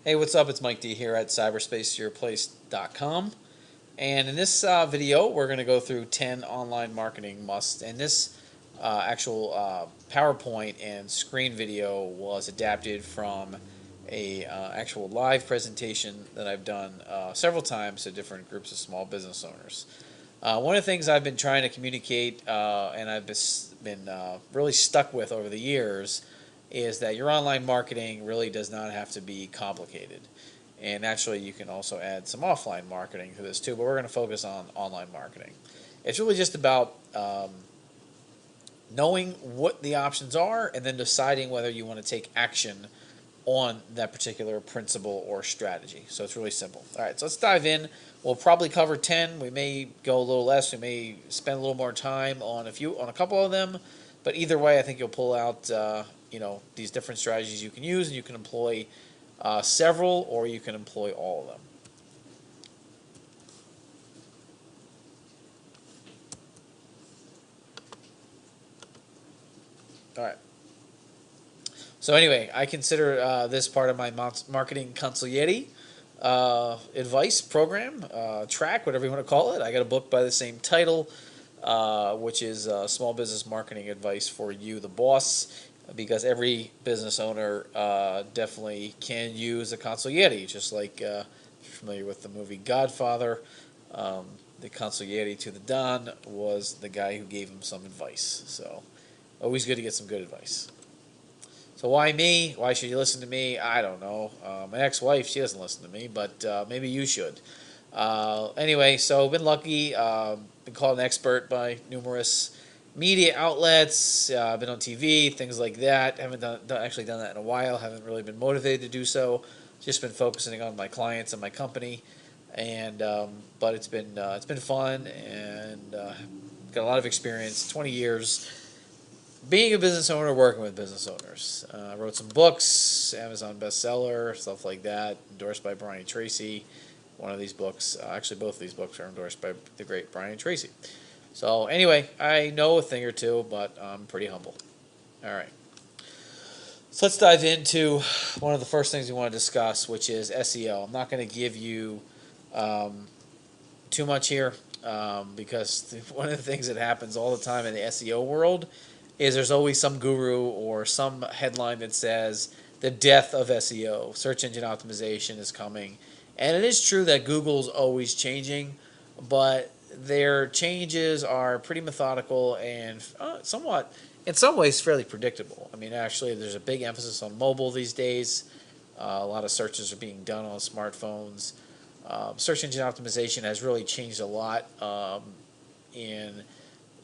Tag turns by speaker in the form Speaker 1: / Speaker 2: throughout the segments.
Speaker 1: Hey, what's up? It's Mike D here at cyberspaceyourplace.com. And in this video, we're going to go through 10 online marketing musts. And this actual PowerPoint and screen video was adapted from a actual live presentation that I've done several times to different groups of small business owners. One of the things I've been trying to communicate and I've been really stuck with over the years is that your online marketing really does not have to be complicated. And naturally, you can also add some offline marketing to this too, but we're going to focus on online marketing. It's really just about knowing what the options are and then deciding whether you want to take action on that particular principle or strategy. So it's really simple. All right, so let's dive in. We'll probably cover 10. We may go a little less. We may spend a little more time on a couple of them. But either way, I think you'll pull out these different strategies you can use, and you can employ several, or you can employ all of them. All right. So anyway, I consider this part of my marketing consigliere advice program, track, whatever you want to call it. I got a book by the same title, which is Small Business Marketing Advice for You, the Boss, because every business owner definitely can use a consigliere, just like if you're familiar with the movie Godfather. The consigliere to the Don was the guy who gave him some advice. So always good to get some good advice. So why me? Why should you listen to me? I don't know. My ex-wife, she doesn't listen to me, but maybe you should. Anyway, so been lucky. Been called an expert by numerous media outlets. Been on TV, things like that. Haven't actually done that in a while. Haven't really been motivated to do so. Just been focusing on my clients and my company, and but it's been fun and got a lot of experience. 20 years being a business owner, working with business owners. I wrote some books, Amazon bestseller, stuff like that, endorsed by Brian Tracy. One of these books, actually both of these books are endorsed by the great Brian Tracy. So anyway, I know a thing or two, but I'm pretty humble. All right. So let's dive into one of the first things we want to discuss, which is SEO. I'm not going to give you too much here because one of the things that happens all the time in the SEO world is there's always some guru or some headline that says the death of SEO, search engine optimization is coming. And it is true that Google's always changing, but their changes are pretty methodical and somewhat, in some ways, fairly predictable. I mean, actually, there's a big emphasis on mobile these days. A lot of searches are being done on smartphones. Search engine optimization has really changed a lot in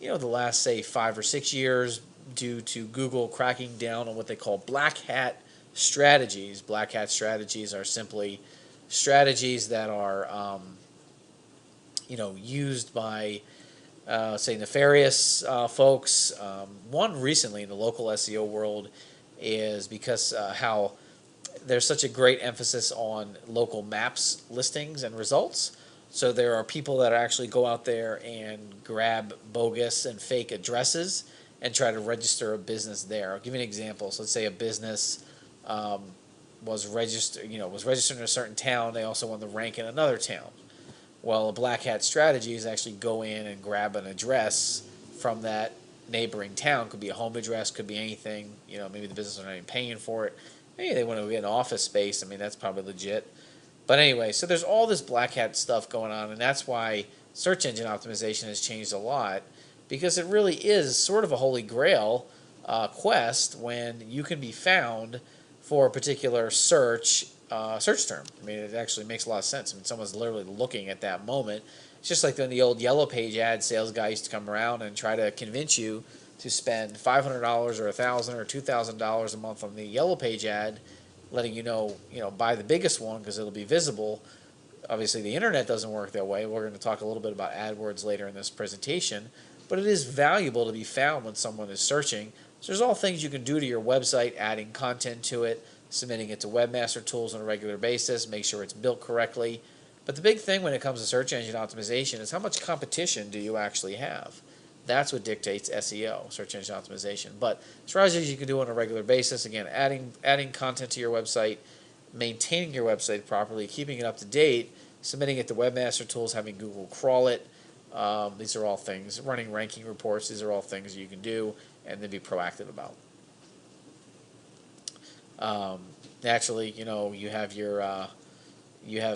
Speaker 1: the last, say, 5 or 6 years due to Google cracking down on what they call black hat strategies. Black hat strategies are simply strategies that are, used by, say, nefarious folks. One recently in the local SEO world is because how there's such a great emphasis on local maps listings and results. So there are people that actually go out there and grab bogus and fake addresses and try to register a business there. I'll give you an example. So let's say a business was registered in a certain town. They also want to rank in another town. Well, a black hat strategy is actually go in and grab an address from that neighboring town. Could be a home address, could be anything. Maybe the business is not even paying for it. Maybe they want to get an office space. I mean, that's probably legit. But anyway, so there's all this black hat stuff going on, and that's why search engine optimization has changed a lot, because it really is sort of a holy grail quest when you can be found for a particular search term. I mean, it actually makes a lot of sense. I mean, someone's literally looking at that moment. It's just like when the old Yellow Page ad sales guy used to come around and try to convince you to spend $500 or $1,000 or $2,000 a month on the Yellow Page ad, letting buy the biggest one because it'll be visible. Obviously, the internet doesn't work that way. We're going to talk a little bit about AdWords later in this presentation, but it is valuable to be found when someone is searching. So there's all things you can do to your website, adding content to it, submitting it to webmaster tools on a regular basis, make sure it's built correctly. But the big thing when it comes to search engine optimization is how much competition do you actually have? That's what dictates SEO, search engine optimization. But strategies you can do on a regular basis, again, adding content to your website, maintaining your website properly, keeping it up to date, submitting it to Webmaster Tools, having Google crawl it. These are all things. Running ranking reports. These are all things you can do and then be proactive about. Naturally, you have your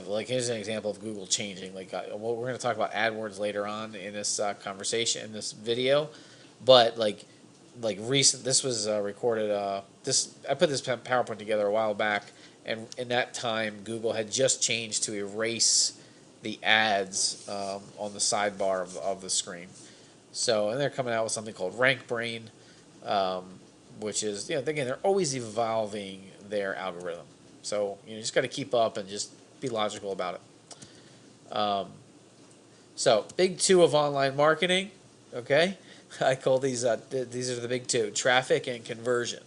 Speaker 1: like, here's an example of Google changing. Like, well, we're going to talk about AdWords later on in this conversation, in this video, but like recent, this was recorded. I put this PowerPoint together a while back, and in that time, Google had just changed to erase the ads on the sidebar of the screen. So, and they're coming out with something called RankBrain, which is, again, they're always evolving their algorithm. So, you just got to keep up and just be logical about it. So, big two of online marketing, okay? I call these are the big two: traffic and conversion.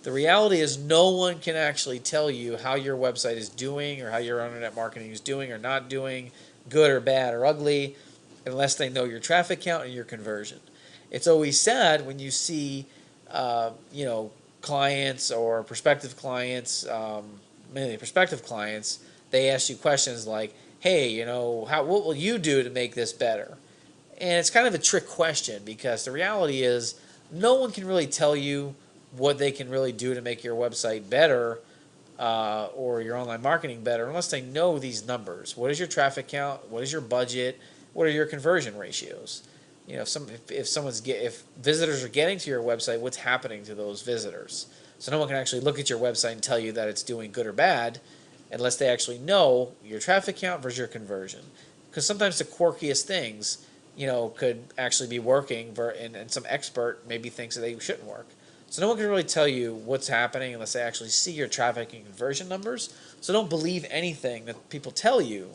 Speaker 1: The reality is no one can actually tell you how your website is doing or how your internet marketing is doing or not doing, good or bad or ugly, unless they know your traffic count and your conversion. It's always sad when you see, clients or prospective clients, mainly prospective clients, they ask you questions like, hey, what will you do to make this better? And it's kind of a trick question, because the reality is no one can really tell you what they can really do to make your website better or your online marketing better unless they know these numbers. What is your traffic count? What is your budget? What are your conversion ratios? If visitors are getting to your website, what's happening to those visitors? So no one can actually look at your website and tell you that it's doing good or bad unless they actually know your traffic count versus your conversion. Because sometimes the quirkiest things, could actually be working, and some expert maybe thinks that they shouldn't work. So no one can really tell you what's happening unless they actually see your traffic and conversion numbers. So don't believe anything that people tell you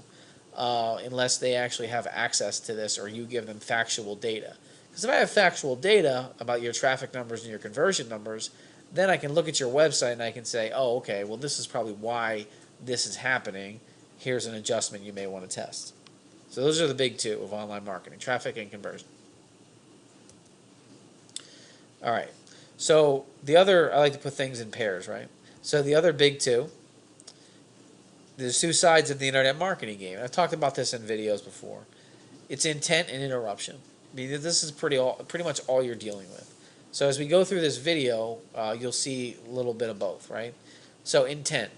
Speaker 1: unless they actually have access to this or you give them factual data. Because if I have factual data about your traffic numbers and your conversion numbers, then I can look at your website and I can say, oh, okay, well, this is probably why this is happening. Here's an adjustment you may want to test. So those are the big two of online marketing: traffic and conversion. All right. So the other, I like to put things in pairs, right? So the other big two, there's two sides of the internet marketing game. I've talked about this in videos before. It's intent and interruption. This is pretty much all you're dealing with. So as we go through this video, you'll see a little bit of both, right? So intent.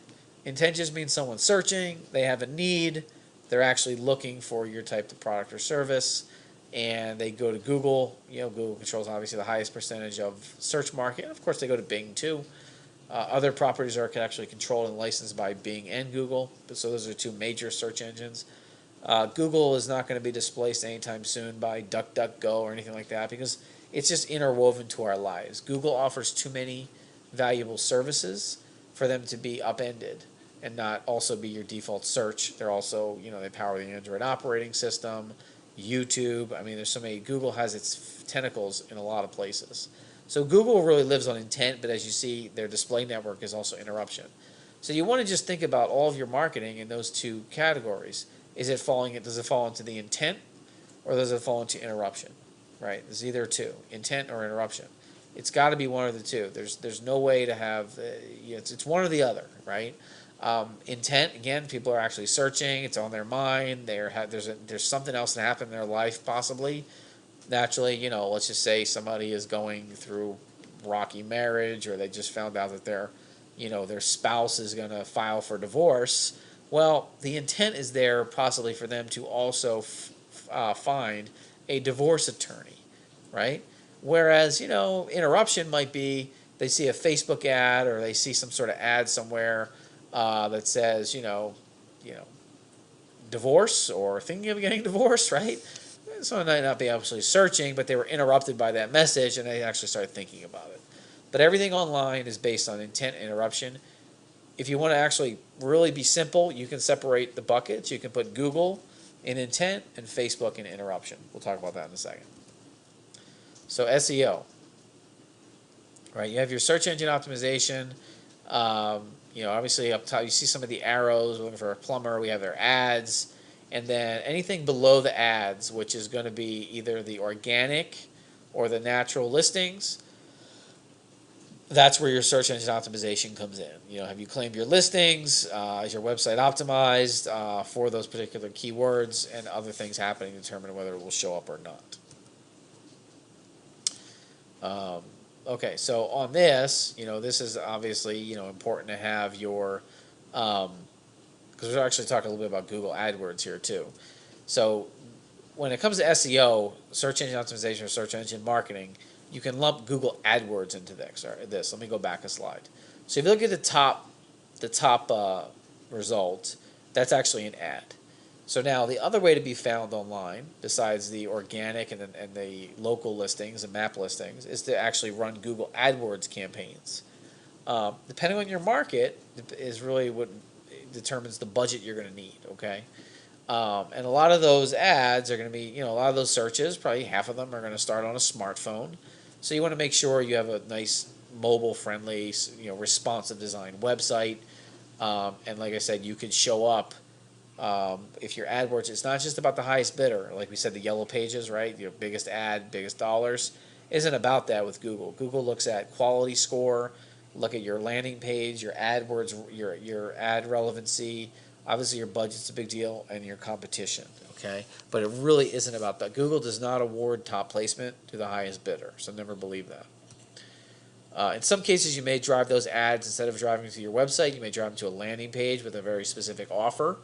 Speaker 1: Intent just means someone's searching, they have a need, they're actually looking for your type of product or service, and they go to Google. Google controls obviously the highest percentage of search market. And of course, they go to Bing too. Other properties are actually controlled and licensed by Bing and Google. So those are two major search engines. Google is not going to be displaced anytime soon by DuckDuckGo or anything like that, because it's just interwoven to our lives. Google offers too many valuable services for them to be upended and not also be your default search. They're also, they power the Android operating system, YouTube. I mean, there's so many. Google has its tentacles in a lot of places. So Google really lives on intent, but as you see, their display network is also interruption. So you want to just think about all of your marketing in those two categories. Does it fall into the intent, or does it fall into interruption? Right? There's either two, intent or interruption. It's got to be one of the two. There's no way to have, it's one or the other, right? Intent, again, people are actually searching. It's on their mind. There's something else that happened in their life, possibly. Naturally, let's just say somebody is going through rocky marriage, or they just found out that their spouse is going to file for divorce. Well, the intent is there possibly for them to also find a divorce attorney, right? Whereas, interruption might be they see a Facebook ad or they see some sort of ad somewhere that says, divorce or thinking of getting divorced, right? Someone might not be actually searching, but they were interrupted by that message and they actually started thinking about it. But everything online is based on intent and interruption. If you want to actually really be simple, you can separate the buckets. You can put Google in intent and Facebook in interruption. We'll talk about that in a second. So SEO, right? You have your search engine optimization. Obviously up top you see some of the arrows. We're looking for a plumber. We have their ads. And then anything below the ads, which is going to be either the organic or the natural listings, that's where your search engine optimization comes in. Have you claimed your listings? Is your website optimized for those particular keywords, and other things happening to determine whether it will show up or not. Okay, so on this, this is obviously, important to have your, because we're actually talking a little bit about Google AdWords here too. So when it comes to SEO, search engine optimization or search engine marketing, you can lump Google AdWords into this. Let me go back a slide. So if you look at the top result, that's actually an ad. So now the other way to be found online, besides the organic and the local listings and map listings, is to actually run Google AdWords campaigns. Depending on your market, is really what determines the budget you're going to need. Okay. And a lot of those ads are going to be, a lot of those searches, probably half of them are going to start on a smartphone. So you want to make sure you have a nice mobile-friendly, responsive design website. And like I said, you can show up if your AdWords. It's not just about the highest bidder, like we said, the yellow pages, right? Your biggest ad, biggest dollars, isn't about that with Google. Google looks at quality score, look at your landing page, your AdWords, your ad relevancy. Obviously, your budget's a big deal, and your competition, okay? But it really isn't about that. Google does not award top placement to the highest bidder, so never believe that. In some cases, you may drive those ads, instead of driving to your website, you may drive them to a landing page with a very specific offer.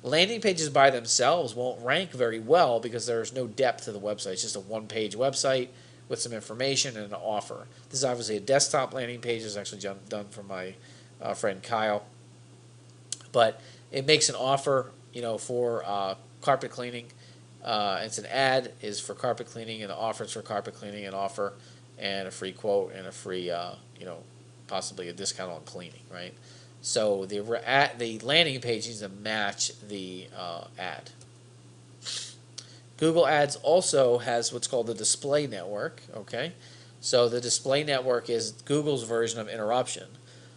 Speaker 1: Landing pages by themselves won't rank very well because there's no depth to the website. It's just a one-page website with some information and an offer. This is obviously a desktop landing page. This is actually done from my friend Kyle. But it makes an offer, for carpet cleaning. It's an ad is for carpet cleaning, and the offer is for carpet cleaning, an offer, and a free quote, and a free, possibly a discount on cleaning, right? So the landing page needs to match the ad. Google Ads also has what's called the display network, okay? So the display network is Google's version of interruption.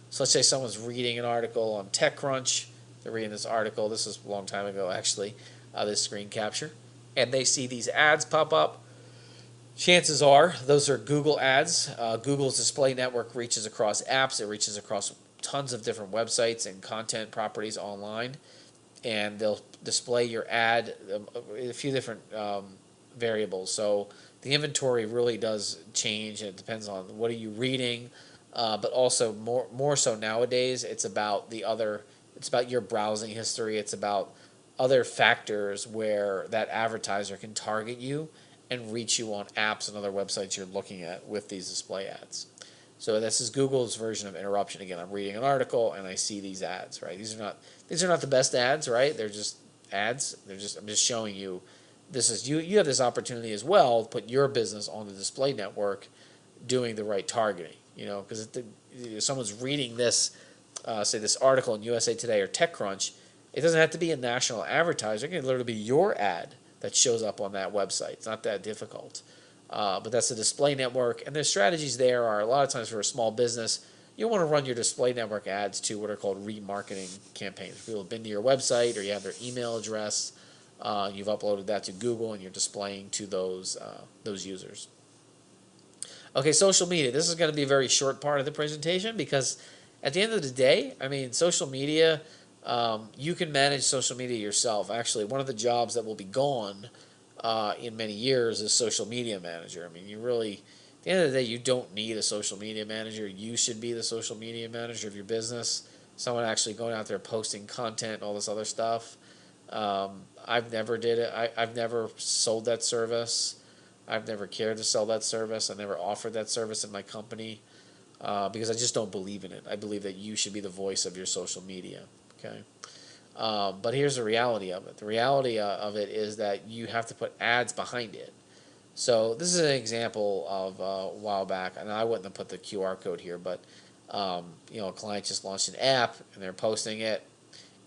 Speaker 1: So let's say someone's reading an article on TechCrunch. They're reading this article. This is a long time ago, actually, this screen capture. And they see these ads pop up. Chances are those are Google ads. Google's display network reaches across apps. It reaches across tons of different websites and content properties online. And they'll display your ad a few different variables. So the inventory really does change, and it depends on what are you reading. But also more so nowadays, it's about your browsing history. It's about other factors where that advertiser can target you and reach you on apps and other websites you're looking at with these display ads. So this is Google's version of interruption. Again, I'm reading an article and I see these ads, right? These are not the best ads, right? They're just ads. I'm just showing you this is you have this opportunity as well to put your business on the display network doing the right targeting, because if someone's reading this, say this article in USA Today or TechCrunch, it doesn't have to be a national advertiser. It can literally be your ad that shows up on that website. It's not that difficult. But that's the display network, and the strategies there are a lot of times for a small business, you want to run your display network ads to what are called remarketing campaigns. People have been to your website or you have their email address, you've uploaded that to Google, and you're displaying to those users. Okay, social media. This is going to be a very short part of the presentation because at the end of the day, social media, you can manage social media yourself. Actually, one of the jobs that will be gone in many years is social media manager. You really, at the end of the day, you don't need a social media manager. You should be the social media manager of your business. Someone actually going out there posting content, all this other stuff. I've never did it. I've never sold that service. I've never cared to sell that service. I never offered that service in my company because I just don't believe in it. I believe that you should be the voice of your social media. Okay. But here's the reality of it. The reality of it is that you have to put ads behind it. So this is an example of a while back, and I wouldn't have put the QR code here, but a client just launched an app and they're posting it,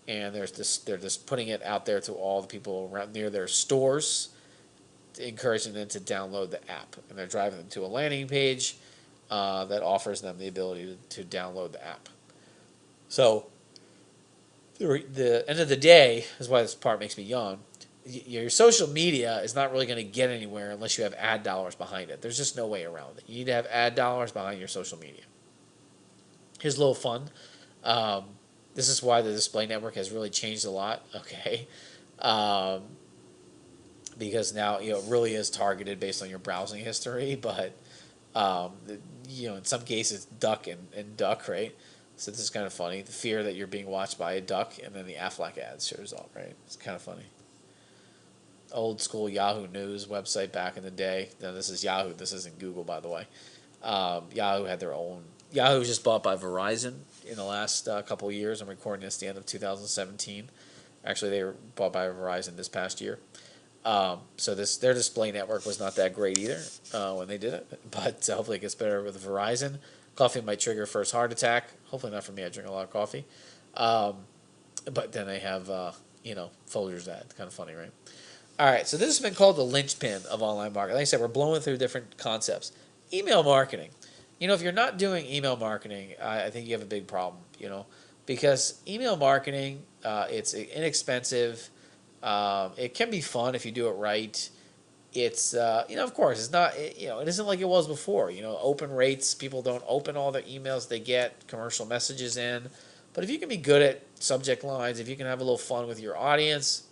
Speaker 1: and they're just putting it out there to all the people around near their stores, encouraging them to download the app, and they're driving them to a landing page that offers them the ability to download the app. So the end of the day is why this part makes me yawn. Your social media is not really going to get anywhere unless you have ad dollars behind it. There's just no way around it. You need to have ad dollars behind your social media. Here's a little fun. Um, this is why the display network has really changed a lot. Okay, um, because now it really is targeted based on your browsing history, but um, in some cases duck and duck, right? So this is kind of funny. The fear that you're being watched by a duck, and then the Aflac ad shows up, right? It's kind of funny. Old school Yahoo News website back in the day. Now this is Yahoo. This isn't Google, by the way. Yahoo had their own. Yahoo was just bought by Verizon in the last couple of years. I'm recording this at the end of 2017. Actually, they were bought by Verizon this past year. So their display network was not that great either when they did it, but hopefully it gets better with Verizon. Coffee might trigger first heart attack. Hopefully not for me. I drink a lot of coffee. Um, but then they have Folgers ad. Kind of funny, right? All right. So this has been called the linchpin of online marketing. Like I said, we're blowing through different concepts. Email marketing. If you're not doing email marketing, I think you have a big problem. Because email marketing, it's inexpensive. It can be fun if you do it right. It's of course it's not it isn't like it was before. Open rates, people don't open all the emails they get commercial messages in. But if you can be good at subject lines, if you can have a little fun with your audience,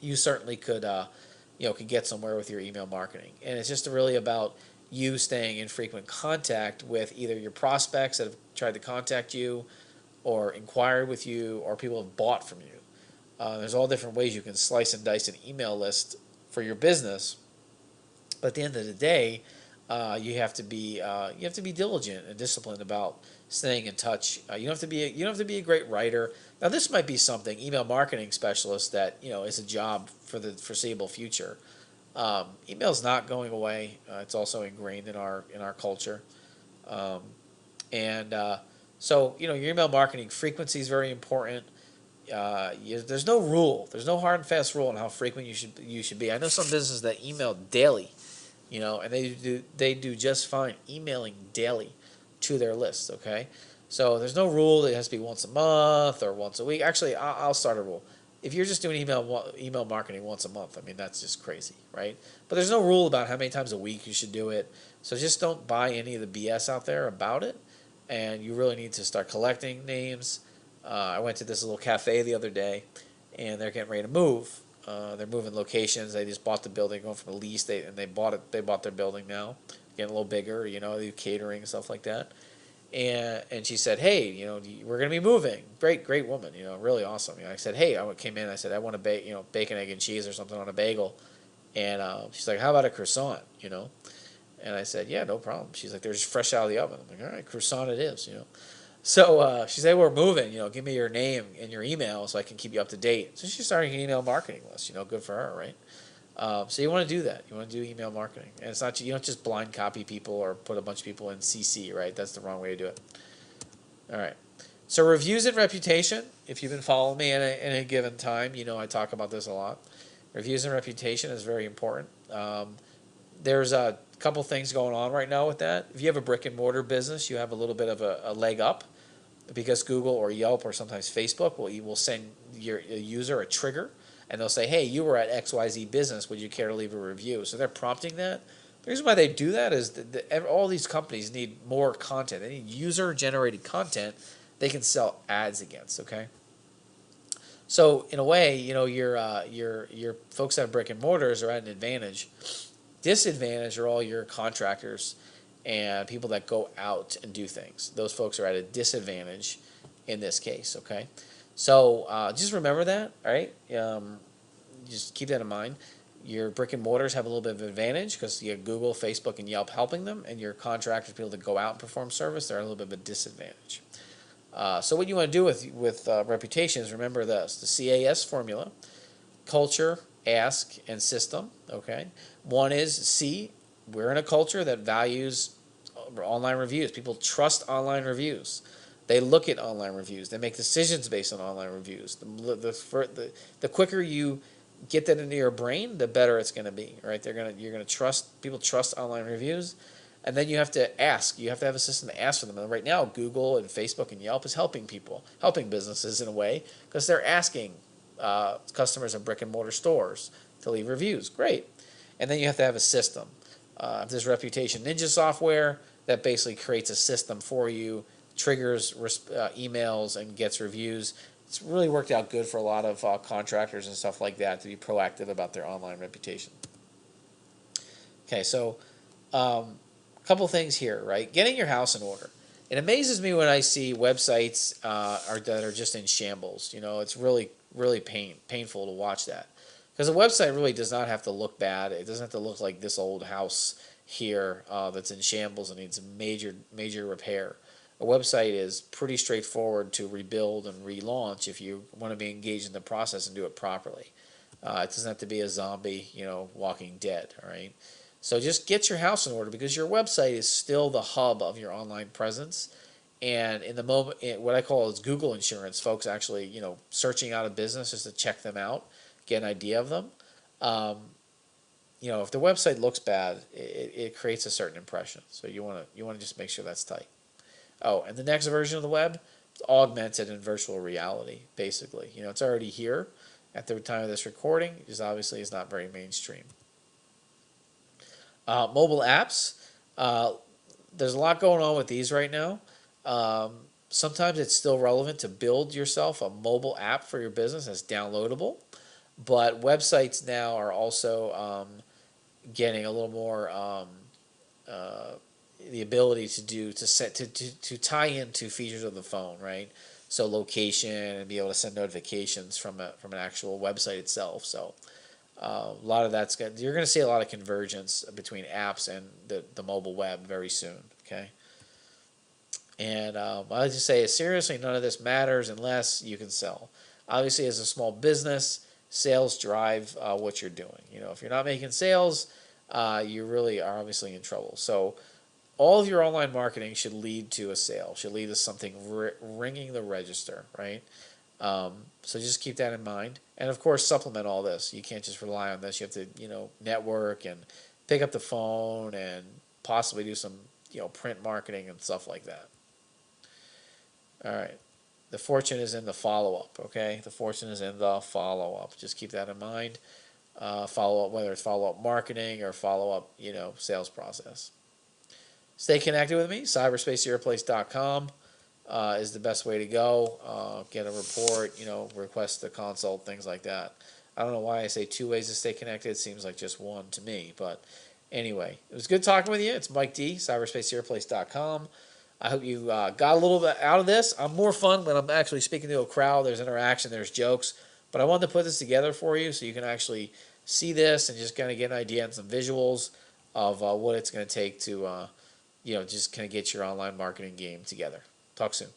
Speaker 1: you certainly could get somewhere with your email marketing. And it's just really about you staying in frequent contact with either your prospects that have tried to contact you or inquired with you, or people have bought from you. There's all different ways you can slice and dice an email list for your business, but at the end of the day, you have to be diligent and disciplined about staying in touch. You don't have to be a great writer. Now, this might be something email marketing specialist that is a job for the foreseeable future. Email's not going away. It's also ingrained in our culture, um, and so your email marketing frequency is very important. There's no rule. There's no hard and fast rule on how frequent you should be. I know some businesses that email daily, and they do just fine emailing daily to their list. Okay, so there's no rule that it has to be once a month or once a week. Actually, I'll start a rule. If you're just doing email marketing once a month, I mean that's just crazy, right? But there's no rule about how many times a week you should do it. So just don't buy any of the BS out there about it, and you really need to start collecting names. I went to this little cafe the other day, and they're getting ready to move. They're moving locations. They just bought the building, going from a lease. They bought it. They bought their building now, getting a little bigger. They do catering and stuff like that. And she said, "Hey, we're gonna be moving." Great woman. Really awesome. I said, "Hey," I came in. I said, "I want to bake, bacon, egg, and cheese or something on a bagel." And she's like, "How about a croissant?" And I said, "Yeah, no problem." She's like, "They're just fresh out of the oven." I'm like, "All right, croissant it is." So she said, "We're moving. Give me your name and your email so I can keep you up to date." So she's starting an email marketing list. Good for her, right? So you want to do that. You want to do email marketing, and it's not you don't just blind copy people or put a bunch of people in CC, right? That's the wrong way to do it. All right. So reviews and reputation. If you've been following me in a given time, I talk about this a lot. Reviews and reputation is very important. There's a couple things going on right now with that. If you have a brick and mortar business, you have a little bit of a leg up because Google or Yelp or sometimes Facebook will send your user a trigger, and they'll say, "Hey, you were at XYZ business. Would you care to leave a review?" So they're prompting that. The reason why they do that is that all these companies need more content. They need user-generated content they can sell ads against. Okay. So in a way, your folks that have brick and mortars are at an advantage. Disadvantage are all your contractors and people that go out and do things. Those folks are at a disadvantage in this case. Okay. So just remember that. All right. Just keep that in mind. Your brick and mortars have a little bit of advantage because you have Google, Facebook, and Yelp helping them, and your contractors, people that go out and perform service, they're at a little bit of a disadvantage. So what you want to do with reputation is remember this: the CAS formula: culture, ask, and system. Okay. One is C. We're in a culture that values online reviews. People trust online reviews. They look at online reviews. They make decisions based on online reviews. The quicker you get that into your brain, the better it's going to be. Right? You're going to trust people. Trust online reviews, and then you have to ask. You have to have a system to ask for them. And right now, Google and Facebook and Yelp is helping businesses in a way because they're asking customers of brick and mortar stores to leave reviews. Great, and then you have to have a system. There's Reputation Ninja software that basically creates a system for you triggers emails and gets reviews. It's really worked out good for a lot of contractors and stuff like that to be proactive about their online reputation. Okay, so a couple things here, right? Getting your house in order. It amazes me when I see websites that are just in shambles. It's really painful to watch that, because a website really does not have to look bad. It doesn't have to look like this old house here that's in shambles and needs major repair. A website is pretty straightforward to rebuild and relaunch if you want to be engaged in the process and do it properly. It doesn't have to be a zombie, Walking Dead. All right. So just get your house in order, because your website is still the hub of your online presence. And in the moment, what I call is Google insurance, folks actually, searching out a business just to check them out, get an idea of them. If the website looks bad, it creates a certain impression. So you want to just make sure that's tight. Oh, and the next version of the web, augmented and virtual reality, basically. It's already here at the time of this recording, because obviously it's not very mainstream. Mobile apps, there's a lot going on with these right now. Sometimes it's still relevant to build yourself a mobile app for your business that's downloadable, but websites now are also getting a little more the ability to tie into features of the phone, right? So location, and be able to send notifications from an actual website itself. So a lot of you're going to see a lot of convergence between apps and the mobile web very soon. Okay. And I just say, seriously, none of this matters unless you can sell. Obviously, as a small business, sales drive what you're doing. If you're not making sales, you really are obviously in trouble. So all of your online marketing should lead to a sale, should lead to something ringing the register, right? So just keep that in mind. And of course, supplement all this. You can't just rely on this. You have to, network and pick up the phone and possibly do some, print marketing and stuff like that. All right. The fortune is in the follow-up, okay? The fortune is in the follow-up. Just keep that in mind. Follow-up, whether it's follow-up marketing or follow-up, sales process. Stay connected with me. Cyberspaceyourplace.com is the best way to go. Get a report, request a consult, things like that. I don't know why I say 2 ways to stay connected. It seems like just one to me. But anyway, it was good talking with you. It's Mike D, cyberspaceyourplace.com. I hope you got a little bit out of this. I'm more fun when I'm actually speaking to a crowd. There's interaction, there's jokes. But I wanted to put this together for you so you can actually see this and just kind of get an idea and some visuals of what it's going to take to just kind of get your online marketing game together. Talk soon.